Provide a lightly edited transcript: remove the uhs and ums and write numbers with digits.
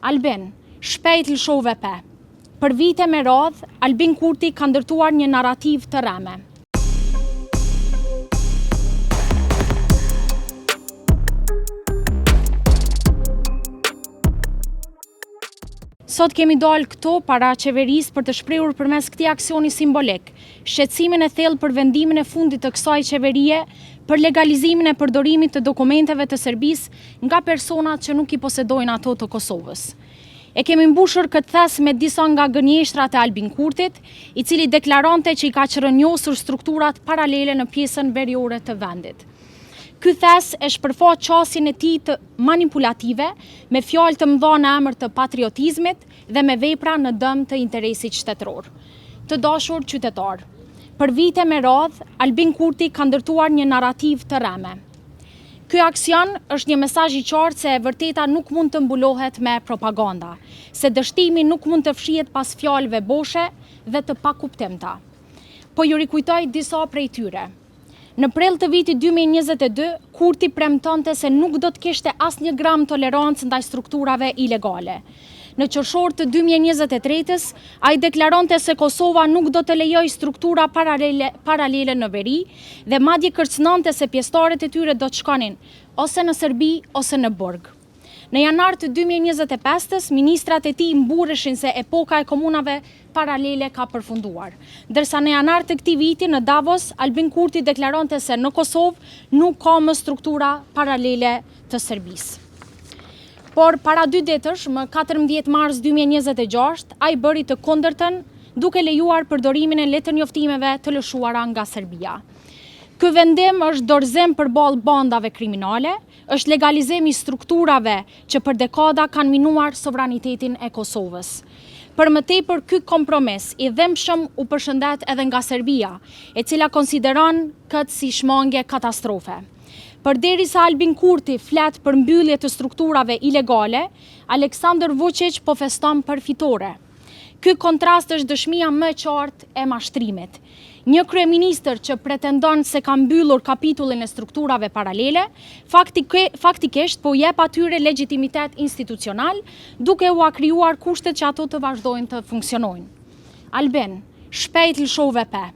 Albin, shpejt lëshove pe. Për vite me radh, Albin Kurti ka ndërtuar një narrativ të rreme. Sot kemi dalë këto para qeverisë për të shprehur përmes këtij aksioni simbolik shqetësimin e thellë për vendimin e fundit të kësaj qeverie për legalizimin e përdorimit të dokumenteve të Serbisë nga personat që nuk i posedojnë ato të Kosovës. E kemi mbushur këtë thes me disa nga gënjeshtrat e Albin Kurtit, i cili deklarante që i ka qërënjosur strukturat paralele në pjesën veriore të vendit. Ky thes e shpërfaq qasjen e tij të manipulative me fjalë të mëdha në emër të patriotizmit dhe me vepra në dëm të interesit shtetëror. Të dashur qytetar, për vite me radh, Albin Kurti ka ndërtuar një narrativ të rreme. Ky aksion është një mesazh i qartë se e vërteta nuk mund të mbulohet me propaganda, se dështimi nuk mund të fshihet pas fjalëve boshe dhe të pakuptimta. Po ju rikujtoj disa prej tyre. Në prill të vitit 2022, Kurti premtonte se nuk do të kishte asnjë gram tolerancë ndaj strukturave ilegale. Në qershor të 2023-s, ai deklaronte se Kosova nuk do të lejojë struktura paralele në veri dhe madje kërcënonte se pjesëtarët e tyre do të shkonin ose në Serbi ose në Burg. Në janar të 2025-s, ministrat e tij mburreshin se epoka e komunave paralele ka përfunduar. Ndërsa në janar të këtij viti në Davos, Albin Kurti deklaronte se në Kosovë nuk ka më struktura paralele të Serbisë. Por para 2 ditësh, më 14 mars 2026, ai bëri të kundërtën, duke lejuar përdorimin e letërnjoftimeve të lëshuara nga Serbia. Ky vendim është dorëzim përballë bandave kriminale, është legalizim i strukturave që për dekada kanë minuar sovranitetin e Kosovës. Për më tepër, ky kompromis i dhëmshëm u përshëndet edhe nga Serbia, e cila konsideron këtë si shmangje katastrofe. Përderisa Albin Kurti flet për mbyllje të strukturave ilegale, Aleksandar Vučić po feston për fitore. Ky kontrast është dëshmia më e qartë e mashtrimit. Një kryeministër që pretendon se ka mbyllur kapitullin e strukturave paralele, faktikisht po jep atyre legjitimitet institucional, duke u krijuar kushtet që ato të vazhdojnë të funksionojnë. Albin, shpejt lëshove pe.